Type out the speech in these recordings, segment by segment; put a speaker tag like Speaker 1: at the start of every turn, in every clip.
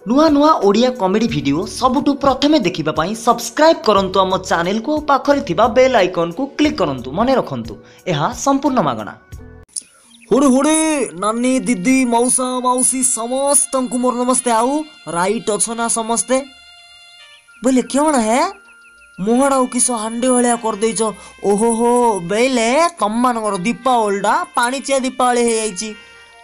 Speaker 1: नुआ नुआ Odia comedy video सबुठु प्रथमे देखिबा पाई सब्सक्राइब करंतु हम चैनल को पाखरे थिबा बेल आइकन को क्लिक करंतु मने रखंतु एहा संपूर्ण मागणा। हुड़ी हुड़ी नानी दीदी मौसा मौसी समस्त को मोर नमस्ते। आउ राइट अच्छो ना समस्ते बोले क्यों है मुहड़ा किस हांडी भाया कर देछ। ओहो हो बेले तम मान दीपावली पाणिचिया दीपावली हो जाइए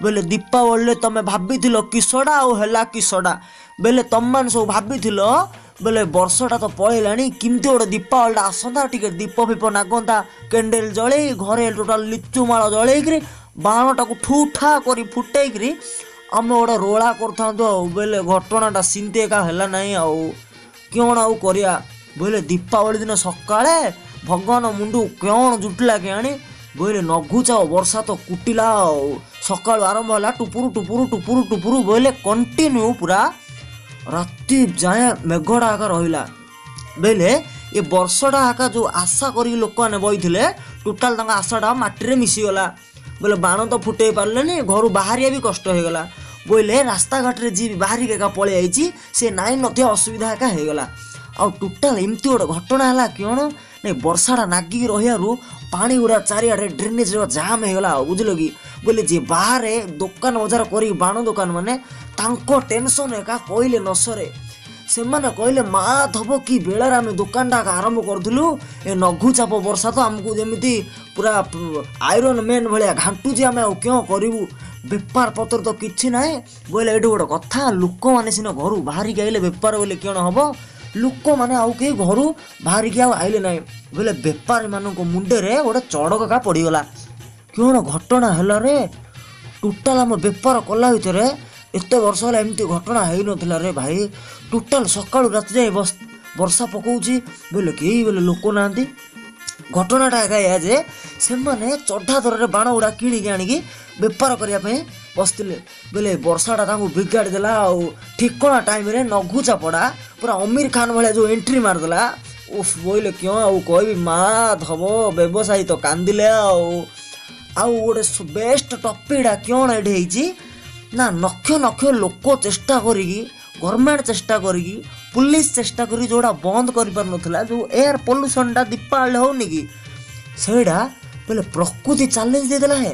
Speaker 1: बेले दीपावली तमे भाभी किसड़ा आला किसड़ा बेले तम मान सब भाभी बेले वर्षटा तो पलैलानी किमती गोटे दीपावली आसंता टिके दीप फीप नागंता कैंडल जले घरे टोटाल लिचु माल जल बाणटा को ठूठा कर फुटेकरी आम गोटे रोला कर बेले घटनाटा सिंती एका है ना क्यों आउ करिया बोले दीपावली दिन सकाळे भगवान मुंडू क्यों जुटला के आनी बोले नघुचा वर्षा तो कुटिला सकाळ आरंभ होला टुपुरु टुपुरु टुपुरु टुपुरु बोले कंटिन्यू पूरा राति जाए मेघड़ा आका रहिला बेले ये वर्षटा आका जो आशा करी लोक माने बइथिले टोटाल तांका आशाटा माटी रे मिसी गला बोले बाण तो फुटे पारलेनी घर बाहरिया भी कष्ट हो गला बोले रास्ता घाट रे जी बाहरी के पळे आइची से नाइ नथि असुविधा एका हे गला आ टोटाल एमती गोटे घटना है क्यों नहीं वर्षाटा नागिक रही पानी गुड़ा चारिआडे ड्रेनेज जाम होगा बुझल कि बोले जी बाहर दुकान बजार कर बाण दुकान माने तांको टेंशन एका कहले न सरे से मैंने कहले माधव कि बेलार आम दुकानटा आरंभ करूँ ए नघुचाप वर्षा तो आमको जमी पूरा आयरन मैन भाया घाटुची आम क्यों करूँ बेपार पत्र तो किसी ना बोले ये गोटे कथा लोक मैंने सीना घर बाहर आइले बेपार बोले क्यों हम लोक मैंने आउ कहीं घर बाहर की आइले ना बोले बेपारी मान मुंडे गोटे चढ़क का पड़गला क्यों घटना है रे टोटाल आम बेपार कला भितर एत वर्ष है एमती घटना हो ना रे भाई टोटाल सका राति जाए वर्षा पकाउची बोले कई बोले लोक ना घटनाटा एका जे से मैंने चढ़ा दर बाण गुड़ा किणिकी आणिकी बेपार करने बसते बोले वर्षाटा बिगाड़ी देला ठिकना टाइम रे नघुचा पड़ा पूरा अमीर खान भाया जो एंट्री मारदेला उफ बोले क्यों आउ कह माधव व्यवसायी तो कांदिले आउ गोटे बेस्ट टपिकटा क्यों ये ना नक्ष नक्ष लोक चेष्टा करी गवर्नमेंट चेष्टा करी पुलिस चेष्टा करी जोड़ा बंद कर पार नथिला जो एयर पोल्यूशनटा दीपावली होनी कि सेटा बोले प्रकृति चैलेंज देदेला है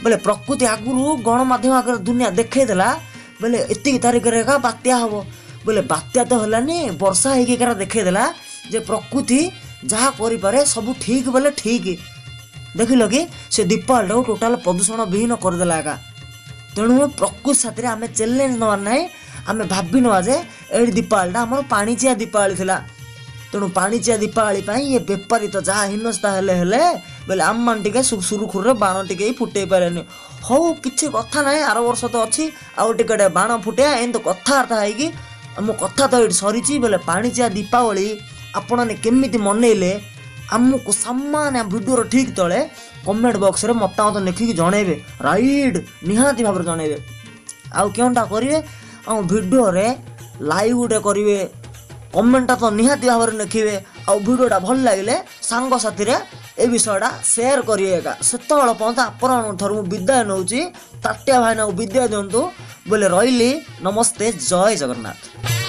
Speaker 1: बोले प्रकृति आगुरी गणमाध्यम आगे दुनिया देखईदेला बोले एति तारिख का बात्या हम बोले बात्या तो हलानी वर्षा होकर देखईदेला जे प्रकृति जहाँ करे सब ठीक बोले ठीक देख लो कि से दीपावली टोटाल प्रदूषण विहीन करदेला एका तेणु प्रकृति साथी आम चैलेंज नवार ना आम भावी ना जे ये दीपावलीटा आम पाणिचिया दीपावली थिला तेणु पाणिचिया दीपावली ये बेपारी तो जहाँ हिनस्ता हेले बोले आम मान टे सुरुखुरे बाण टे फुटे पारे हौ कि कथा ना आर वर्ष तो अच्छी आउ टे बाण फुटे एम तो कथबार्ता है मो कथा तो ये सरी बोले पाणिचिया दीपावली आपण केमिति मनइले आमको सामान वीडियो ठीक तले कमेंट बॉक्स रे मतामत लिखिकी जनइबे राइट निहाती भाव जनइबे आउ क्योंटा करेंगे आ वीडियो रे लाइव गोटे करेंगे कमेंटा तो निहाती भाव में लिखे आ वीडियोटा भल लगे सांग साथी रे ए विषयटा शेयर करिएगा सेत पर्यंत आपण थर विदाय नौ ताटिया भाईना को विदाय दिंतु बोले रही नमस्ते जय जगन्नाथ।